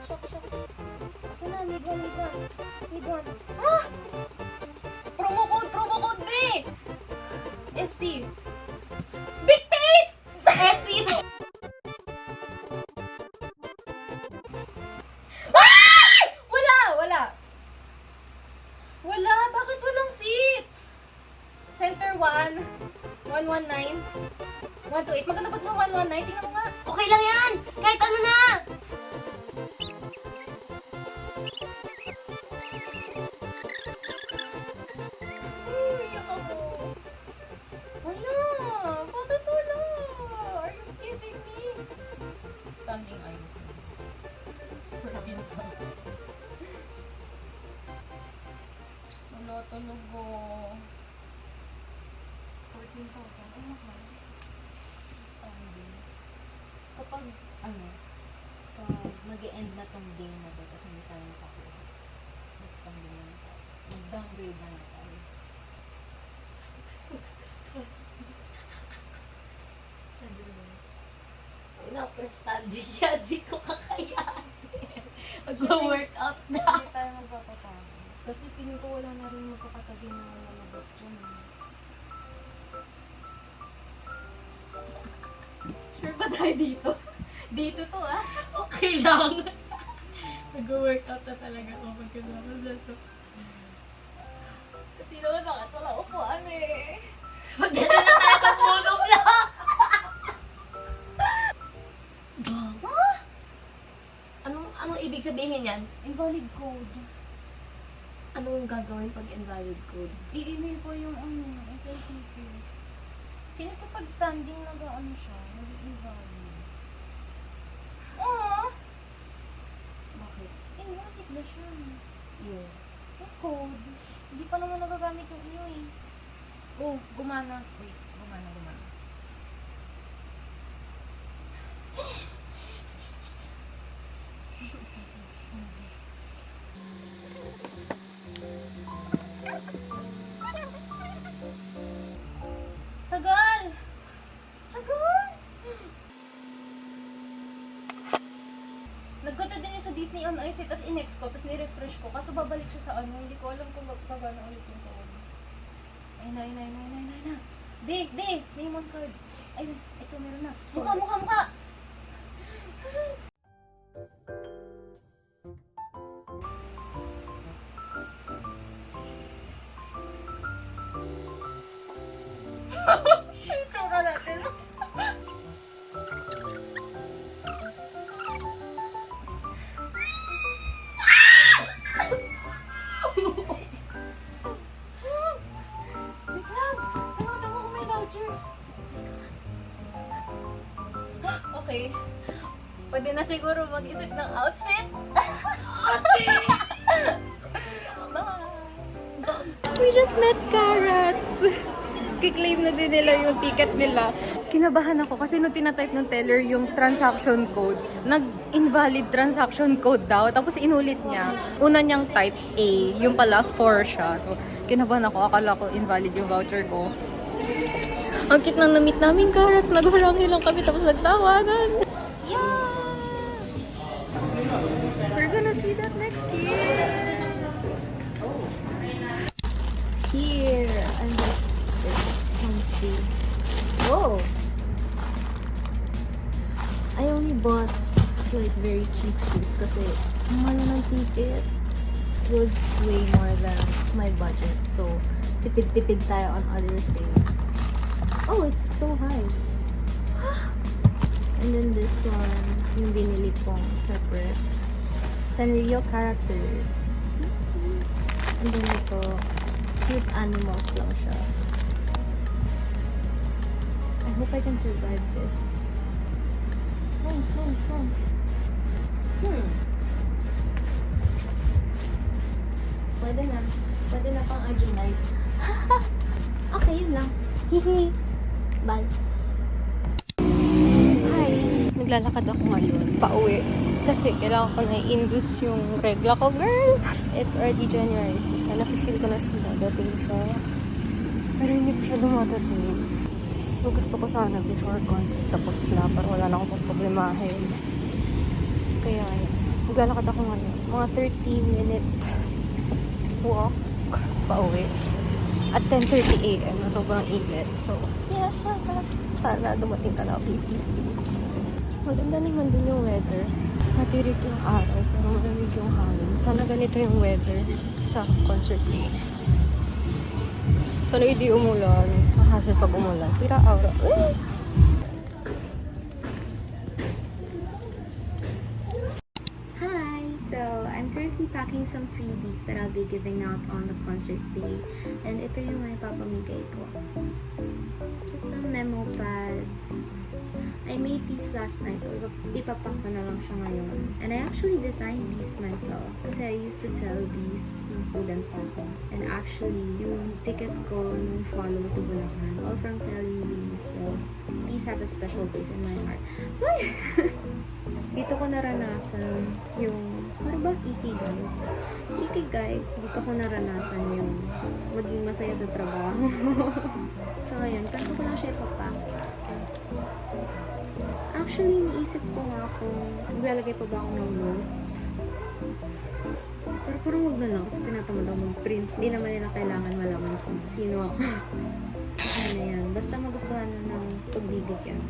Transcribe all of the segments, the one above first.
Shucks. Asa na? Mid one. Ah! Promo code, B! SC. Dictate! SC! Ah! Wala! Bakit walang seats? Center 1, 119, 128. Maganda ba ito sa 119? Tingnan mo nga. Okay lang yan! Kahit ano na! Iyak ako. Wala! Bakit wala? Are you kidding me? Standing eyes. Maraming pants. Wala talaga. 14,000. Oh, mahal. Standing. Kapag, pag mag-e-end na tong day na to, kasi hindi tayo nakakuha. Mag-standing na tayo. Mag-downgrade na tayo. Na-per-standing yan, di ko kakayanin. Mag-workout na. Hindi tayo magpapatawag. Kasi feeling ko wala na rin magkakatabi na lalabas dyan. Sure ba tayo dito? Dito to Okay lang. Mag-workout na talaga ako pagkasama na to. Kasi naman bakit wala upuan Magdala na tayo pag monoblock! Anong ibig sabihin yan? Invalid code. Anong gagawin pag invalid code? I-email po yung SL tickets. Feeling ko pag standing siya, nag-invalid. Bakit? Invalid na siya. Yun. Yung code. Hindi pa naman nagagamit yung iyo Oh, gumana. Wait, gumana. Tagal! Nagkata din yun sa Disney on Ice tapos in-ex ko, tapos ni-refresh ko. Kaso babalik siya sa hindi ko alam kung magpagana ulit yung code. Ay, na. B! Name on card. Ay, ito meron na. Mukha! Yung tsura natin. Wait lang! Tama ko may voucher. Okay. Pwede na siguro mag-isip ng outfit. Bye! We just met Carrots! Kiklaim na din nila yung ticket nila. Kinabahan ako kasi nung tinatype ng teller yung transaction code, nag-invalid transaction code daw. Tapos inulit niya. Una niyang type A, yung pala 4 siya. So, kinabahan ako. Akala ko invalid yung voucher ko. Ang cute nang na-meet namin, Carrots. Nagharangi lang kami tapos nagtawanan. Yeah! We're gonna see that next year. Here, and it's comfy. Whoa! I only bought like very cheap shoes kasi mahal ng ticket. It was way more than my budget. So, tipid-tipid tayo on other things. Oh, it's so high. And then this one, yung binili kong separate. Sanrio characters. And then ito, cute animals lang siya. I hope I can survive this. Pwede na pang agonize. Okay, yun lang. Hihi. Bye. Hi. Naglalakad ako ngayon. Pauwi. Kasi kailangan ko na i-induce yung regla ko, girl. It's already January 6. So, nafe-feel ko na siya dadating siya. Pero hindi pa siya dumadating. So, gusto ko sana before concert tapos na para wala na akong problemahin. Kaya, Maglalakad ako ngayon. Mga 30-minute walk pauwi. At 10:30 a.m. na sobrang init. So, yeah. Sana dumating ka na. Please, please, please. Maganda naman din yung weather. Matirik yung araw, pero malamig yung hangin. Sana ganito yung weather sa concert day. Sana hindi umulan. Mahasal pag umulan. Sira aura. Hi! So, I'm currently packing some freebies that I'll be giving out on the concert day. And ito yung may papamigay ko. Just some memo pads. I made these last night, so ipapack ko na lang siya ngayon. And I actually designed these myself. Kasi I used to sell these nung student pa ako. And actually, yung ticket ko nung follow to Bulacan, all from selling these. So, these have a special place in my heart. Uy! Dito ko naranasan yung, ano ba? Ikigai. Ikigai, dito ko naranasan yung maging masaya sa trabaho. So, ngayon, kanto ko lang siya ipapack. Actually, niisip ko nga kung maglalagay pa ba ako ng note. Pero parang huwag na lang kasi tinatamad ako mag-print. Hindi naman nila kailangan malaman kung sino ako. Ano na yan. Basta magustuhan na ng pagbibigyan.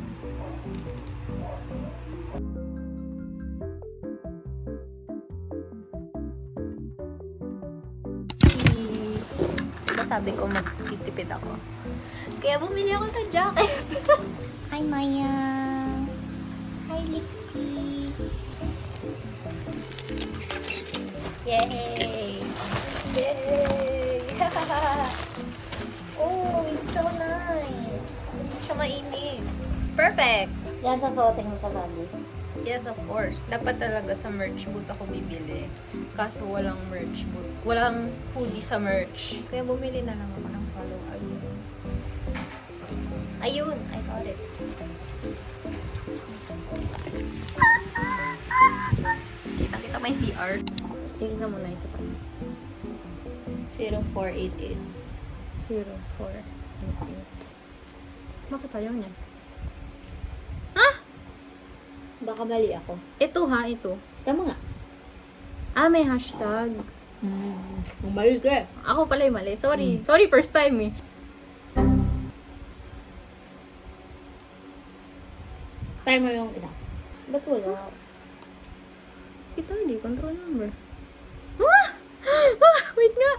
Diba sabi ko magtitipid ako? Kaya bumili ako ng jacket. Hi, Maya! Hi, Lixie! Yay! Yay! Oh, it's so nice! Hindi siya mainit. Perfect! Yan sa suotin mo sa sabi. Yes, of course. Dapat talaga sa merch booth ako bibili. Kaso walang merch booth. Walang hoodie sa merch. Kaya bumili na lang ako ng follow. Ayun! I got it. Kitang-kita may CR. Tingnan mo na yung sa price. 0488. 0488. Bakit ayaw niya? Baka mali ako. Ito ha, ito. Tama nga. Ah, may hashtag. Mali ka. Ako pala yung mali. Sorry. Sorry, first time eh. Try mo yung isa. Ba't wala? Ito hindi. Control number. Wait nga.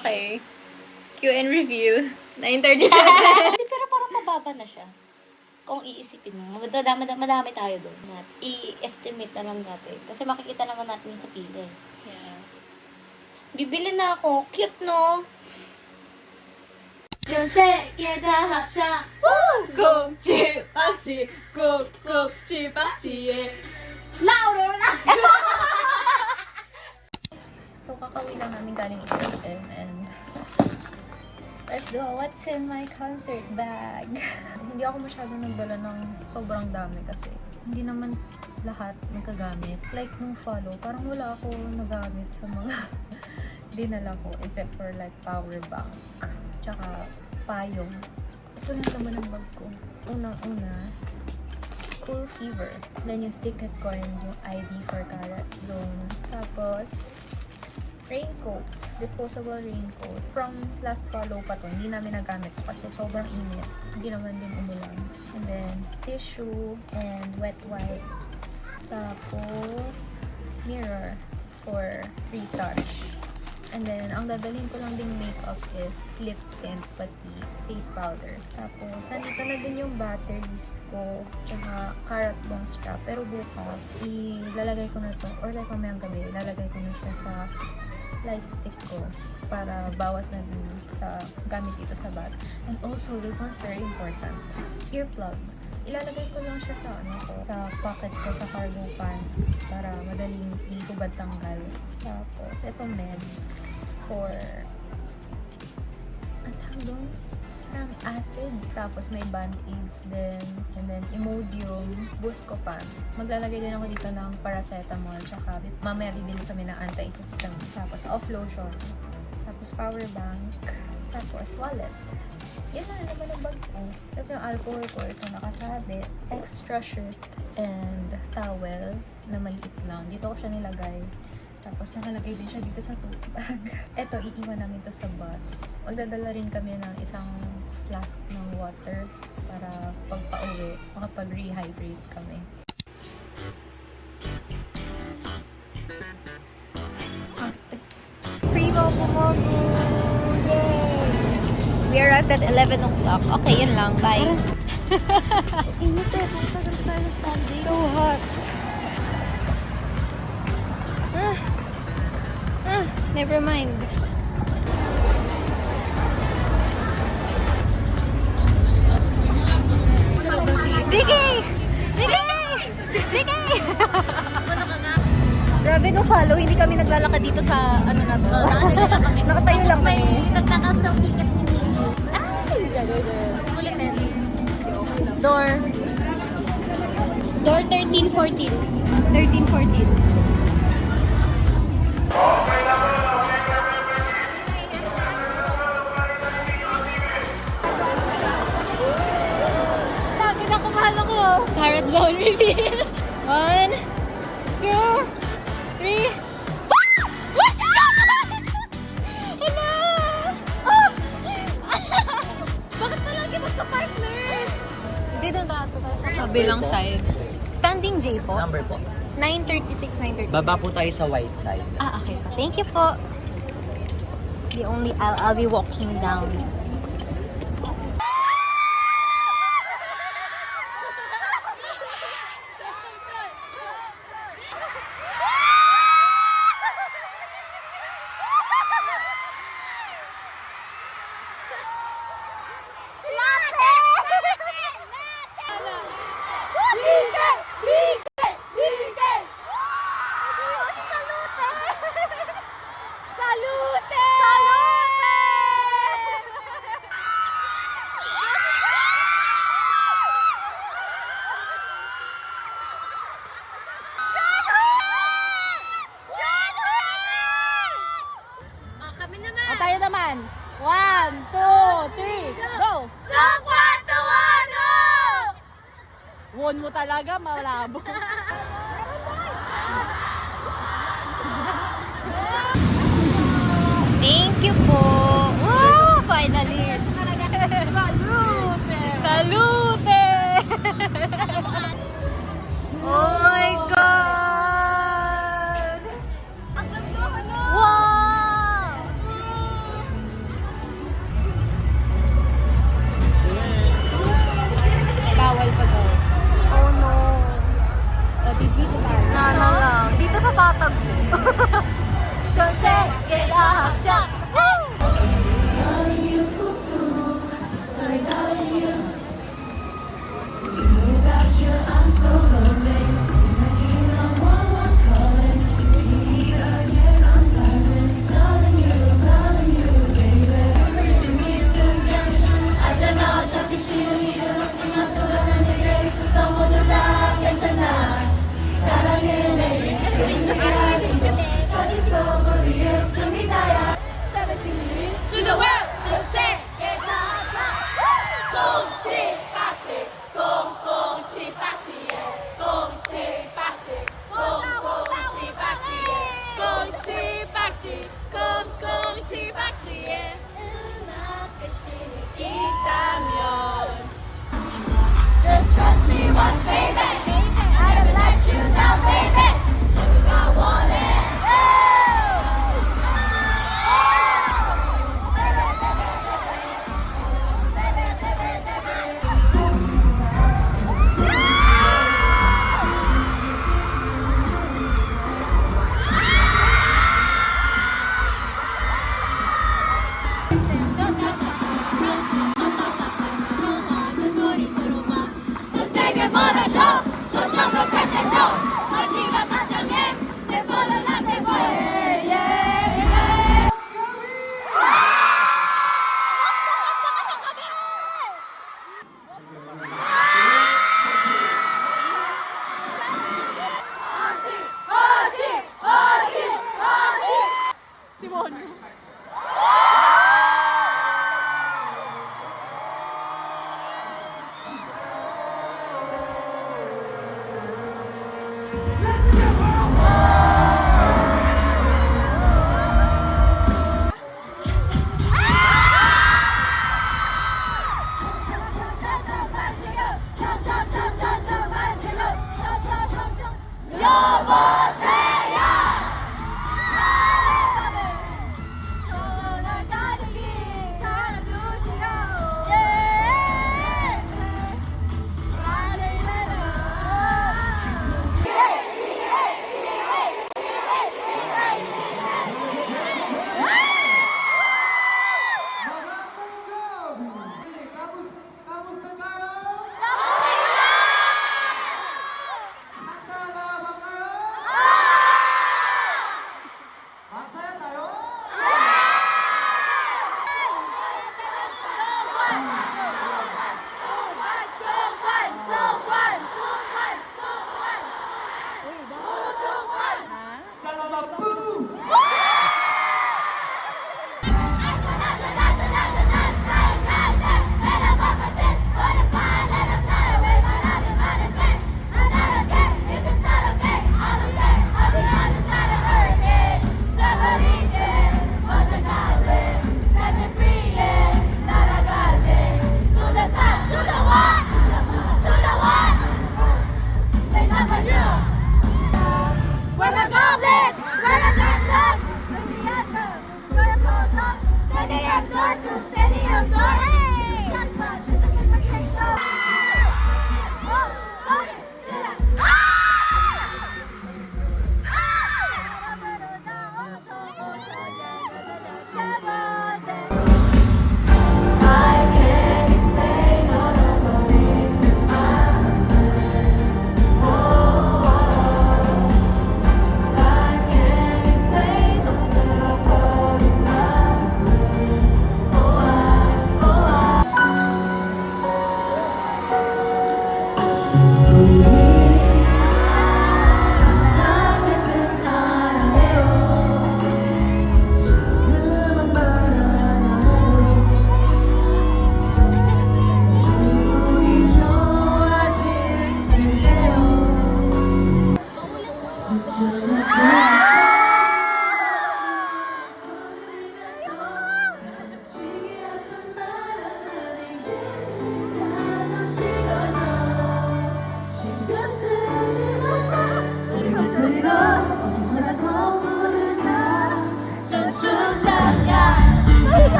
Okay. Q&A review. 9:37. Hindi, pero parang mababa na siya. Kung iisipin mo, madami tayo doon. I-estimate na lang natin. Kasi makikita naman natin yung sa pila. Yeah. Bibili na ako. Cute, no? 全世界的好唱，恭喜发喜，恭喜发喜耶！louder na! So, kakauwi lang namin galing SM and let's go. What's in my concert bag? Hindi ako masyadong nagdala ng sobrang dami kasi hindi naman lahat nagkagamit. Like, nung follow, parang wala ako nagamit sa mga dinala ko except for like power bank. Tsaka payong. Ito na naman ang bag ko. Unang-una, Cool Fever. Then yung ticket ko and yung ID for Karat Zone. Tapos, raincoat. Disposable raincoat. From last follow pa to, hindi namin nagamit kasi sobrang init. Hindi naman din umulan. And then, tissue and wet wipes. Tapos, mirror for retouch. And then, ang dadalhin ko lang ding makeup is lip tint, pati face powder. Tapos, nandito na din yung batteries ko, tsaka carrot bong strap. Pero bukas, ilalagay ko na to, or like mamayang gabi, ilalagay ko na siya sa light stick ko para bawas na din sa gamit dito sa bag. And also, this one's very important. Earplugs. Ilalagay ko lang siya sa sa pocket ko, sa cargo pants para madaling ihubad tanggal. Tapos, ito meds for ang tawag doon? Parang acid. Tapos may band-aids din. And then, Imodium, Buscopan. Maglalagay din ako dito ng paracetamol. Tsaka mamaya bibili kami ng antihistamine. Tapos off lotion. Tapos power bank. Tapos wallet. Yan na, naman ang bag ko. Tapos yung alcohol ko, ito nakasabit. Extra shirt and towel na maliit lang. Dito ko siya nilagay. Tapos nakalagay din siya dito sa tote bag. Ito, iiwan namin to sa bus. Magdadala rin kami ng isang flask ng water para pag pauwi, makapag-rehydrate kami. Free Mogu! Yay! We arrived at 11 o'clock. Okay, yun lang. Bye. Init eh. Matagal tayo standing. So hot. Never mind. Vicky! Vicky! Vicky! Grabe no follow, hindi kami naglalakad dito sa ano na to. Nakatayo lang kami. Nagtakas ng ticket ni Minggu. Ay! Ulitin. Door 13-14. 13-14. Pinakamahal ako. Carrot zone reveal. 1, 2, 3. Hello! Bakit pala kita magka-partner? Hindi doon tayo sa kabilang side. Standing J po. Number po. 936, 936. Baba po tayo sa white side. Ah, okay po. Thank you po. The only I'll be walking down. Tayo naman. 1, 2, 3, go! Sakwatuano! Won mo talaga, malabo. Thank you po. Wow, finally. Salute! Salute! Oh my God! Wow! Bawal pa daw. Oh no. O, dito tayo. Na lang. Dito sa patag. Jose, get up, jump! To the world, to say, get up, 꽁치, 빠치, 꽁꽁치, 빠치, 꽁치, 빠치, 꽁꽁치, 빠치, 꽁치, 빠치, 꽁꽁치, 빠치. 음악 대신에 있다면 Just trust me once, baby. I never let you down, baby. Everything I wanted. Mora Handa na ba kayo?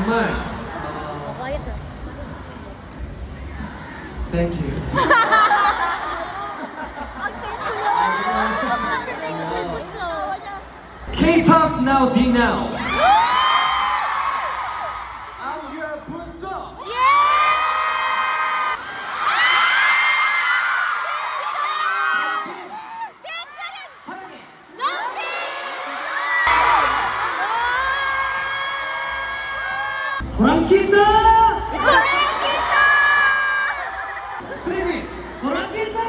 정말 Thank you. K-pop's now D now. I'm your Buso. 호랑 kita. Baby, 호랑 kita.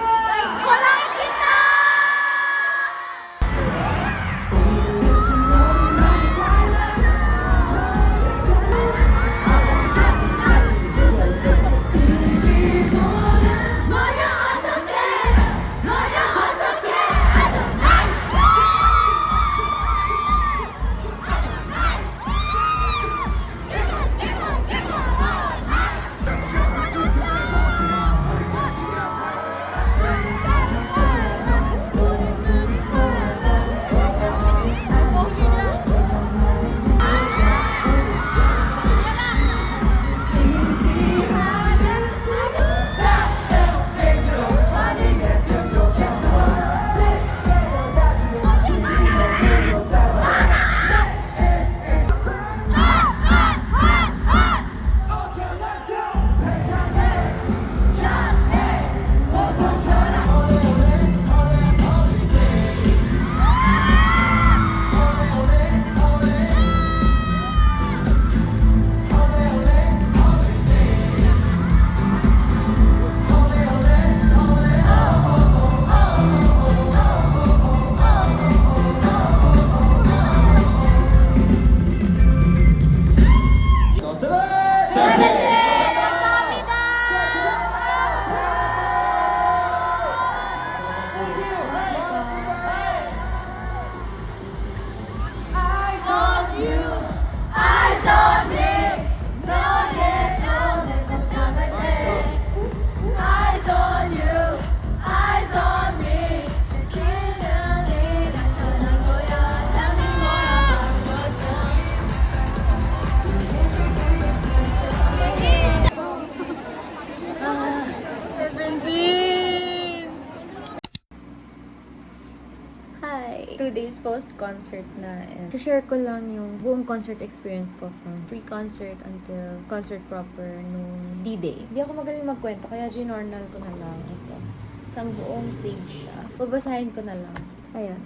Hi! 2 days post-concert na. And share ko lang yung buong concert experience ko from pre-concert until concert proper nung D-Day. Hindi ako magaling magkwento, kaya ginornal ko na lang ito. Isang buong page siya. Babasahin ko na lang. Ayan.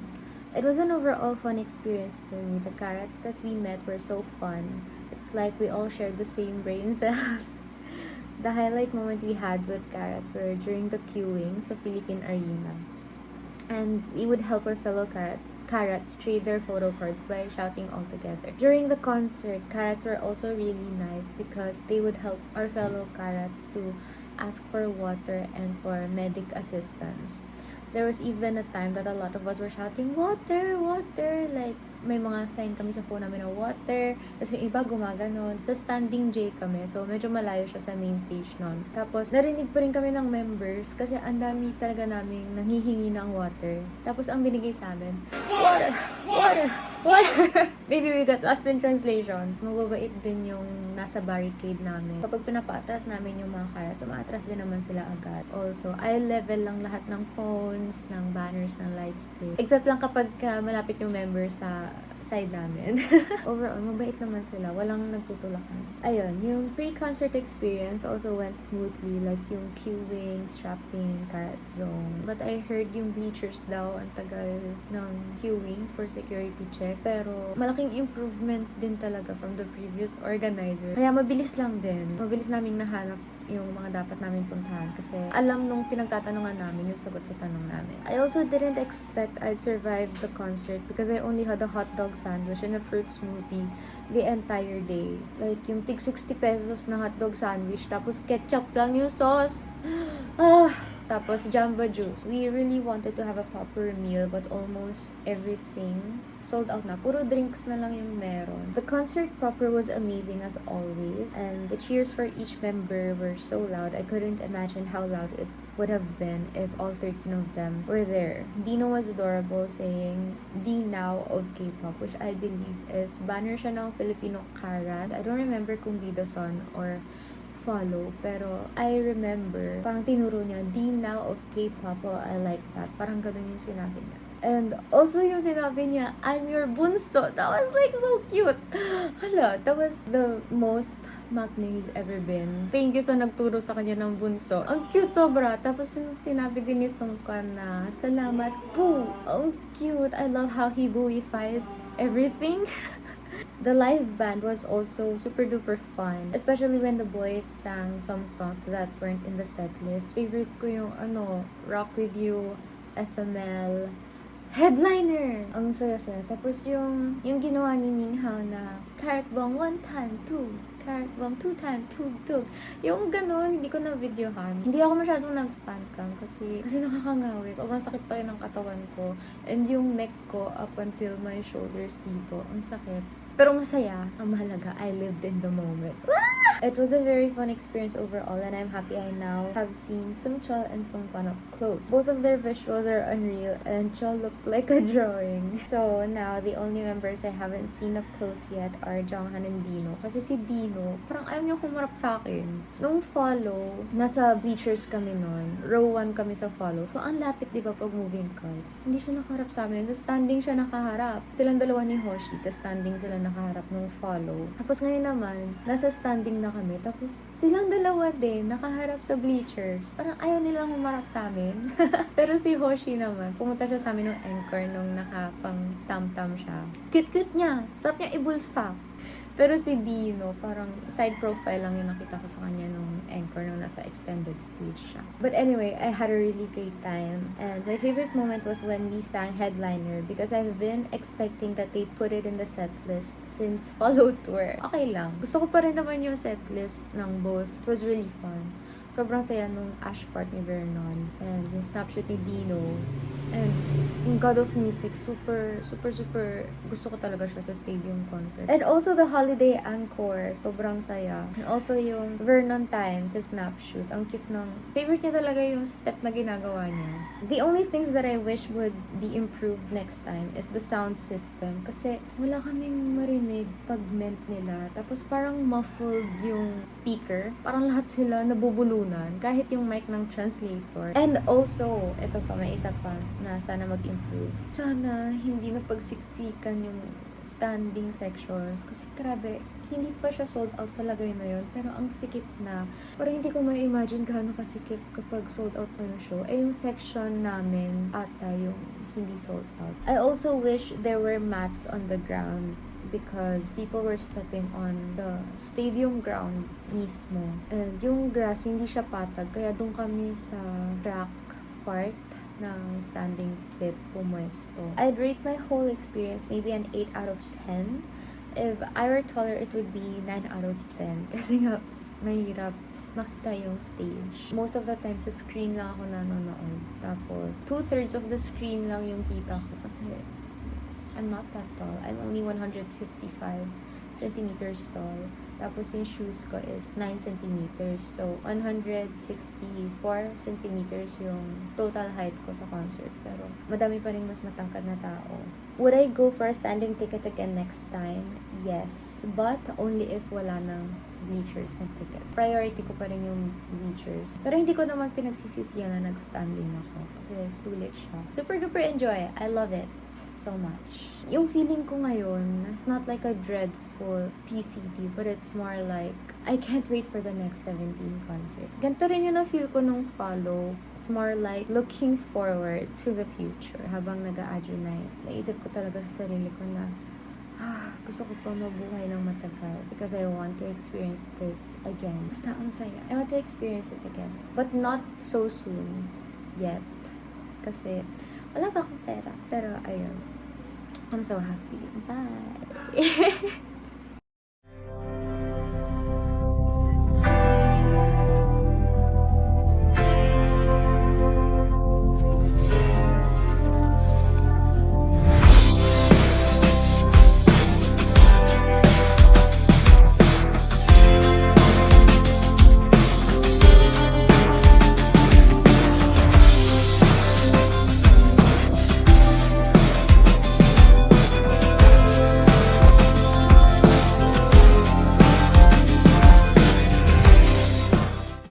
It was an overall fun experience for me. The carrots that we met were so fun. It's like we all shared the same brain cells. The highlight moment we had with carrots were during the queuing sa Philippine Arena. And we would help our fellow carrots trade their photo cards by shouting all together. During the concert, carrots were also really nice because they would help our fellow carrots to ask for water and for medic assistance. There was even a time that a lot of us were shouting, water, water! Like, may mga sign kami sa phone namin na water. Tapos yung iba gumaganon. Sa standing J kami. So, medyo malayo siya sa main stage nun. Tapos, narinig pa rin kami ng members kasi ang dami talaga namin nanghihingi ng water. Tapos, ang binigay sa amin, water! Water! Water! Maybe we got lost in translation. Mababait din yung nasa barricade namin. Kapag pinapatras namin yung mga kara, sa maatras din naman sila agad. Also, eye level lang lahat ng phones, ng banners, ng light stick. Except lang kapag malapit yung member sa side namin. Overall, mabait naman sila. Walang nagtutulakan. Ayun, yung pre-concert experience also went smoothly. Like yung queuing, strapping, carrot zone. But I heard yung bleachers daw ang tagal ng queuing for security check. Pero malaking improvement din talaga from the previous organizer. Kaya mabilis lang din. Mabilis naming nahanap yung mga dapat namin puntahan kasi alam nung pinagtatanungan namin yung sagot sa tanong namin. I also didn't expect I'd survive the concert because I only had a hot dog sandwich and a fruit smoothie the entire day. Like yung tig 60 pesos na hot dog sandwich tapos ketchup lang yung sauce. Tapos jamba juice. We really wanted to have a proper meal but almost everything sold out na. Puro drinks na lang yung meron. The concert proper was amazing as always and the cheers for each member were so loud. I couldn't imagine how loud it would have been if all 13 of them were there. Dino was adorable saying the now of K-pop, which I believe is banner siya ng Filipino Karas. I don't remember kung Bidason or follow, pero I remember, parang tinuro niya, the now of K-pop, oh, I like that. Parang ganun yung sinabi niya. And also yung sinabi niya, I'm your bunso. That was like so cute. Hala, that was the most maknae he's ever been. Thank you sa nagturo sa kanya ng bunso. Ang cute sobra. Tapos yung sinabi din ni Sungkwan na, salamat po. Ang cute. I love how he buoyifies everything. The live band was also super duper fun. Especially when the boys sang some songs that weren't in the set list. Favorite ko yung Rock With You, FML, Headliner! Ang saya-saya. Tapos yung ginawa ni Minghao na Carrot Bong 1 tan 2, Carrot Bong 2 tan 2. Yung ganon, hindi ko na-videohan. Hindi ako masyadong nag-fancam kasi nakakangawit. Sobrang sakit pa rin ng katawan ko. And yung neck ko up until my shoulders dito, ang sakit. Pero masaya. Ang mahalaga, I lived in the moment. It was a very fun experience overall and I'm happy I now have seen Sungchul and Sungkwan up close. Both of their visuals are unreal and Chul looked like a drawing. So now, the only members I haven't seen up close yet are Jonghan and Dino. Kasi si Dino, parang ayaw niya humarap sa akin. Nung follow, nasa bleachers kami nun. Row 1 kami sa follow. So ang lapit diba pag moving cards. Hindi siya nakaharap sa amin. Sa standing siya nakaharap. Silang dalawa ni Hoshi. Sa standing sila nakaharap nung follow. Tapos ngayon naman, nasa standing na kami. Tapos silang dalawa din nakaharap sa bleachers. Parang ayaw nilang humarap sa amin. Pero si Hoshi naman, pumunta siya sa amin ng anchor nung nakapang tam-tam siya. Cute-cute niya. Sarap niya ibulsa. Pero si Dino, parang side profile lang yung nakita ko sa kanya nung Anchor nung nasa extended stage siya. But anyway, I had a really great time. And my favorite moment was when we sang Headliner because I've been expecting that they put it in the set list since Follow Tour. Okay lang. Gusto ko pa rin naman yung set list ng both. It was really fun. Sobrang saya nung Ash part ni Vernon and yung snapshot ni Dino. And yung God of Music, super gusto ko talaga siya sa stadium concert. And also the holiday encore, sobrang saya. And also yung Vernon time sa snapshoot. Ang cute ng, favorite niya talaga yung step na ginagawa niya. The only things that I wish would be improved next time is the sound system. Kasi wala kaming marinig pag ment nila. Tapos parang muffled yung speaker. Parang lahat sila nabubulunan. Kahit yung mic ng translator. And also, ito pa, may isa pa na sana mag-improve. Sana hindi na pagsiksikan yung standing sections. Kasi grabe, hindi pa siya sold out sa lagay na yun. Pero ang sikip na. Parang hindi ko ma-imagine gaano kasikip kapag sold out pa yung show. Eh yung section namin ata yung hindi sold out. I also wish there were mats on the ground because people were stepping on the stadium ground mismo. And yung grass, hindi siya patag. Kaya doon kami sa track part ng standing pit pumuesto. I'd rate my whole experience maybe an 8 out of 10. If I were taller, it would be 9 out of 10. Kasi nga, mahirap makita yung stage. Most of the time, sa screen lang ako nanonood. Tapos, 2/3 of the screen lang yung kita ko. Kasi, I'm not that tall. I'm only 155 centimeters tall. Tapos yung shoes ko is 9 centimeters. So, 164 centimeters yung total height ko sa concert. Pero, madami pa rin mas matangkad na tao. Would I go for a standing ticket again next time? Yes. But, only if wala ng bleachers na tickets. Priority ko pa rin yung bleachers. Pero hindi ko naman pinagsisisiyan na nag-standing ako. Kasi sulit siya. Super duper enjoy. I love it so much. Yung feeling ko ngayon, it's not like a dreadful PCD, but it's more like, I can't wait for the next 17 concert. Ganito rin yung na-feel ko nung Follow. It's more like looking forward to the future habang nag-a-adjunize. Naisip ko talaga sa sarili ko na, gusto ko pa mabuhay ng matagal because I want to experience this again. Basta ang saya. I want to experience it again. But not so soon yet. Kasi wala pa akong pera. Pero ayun. I'm so happy. Bye!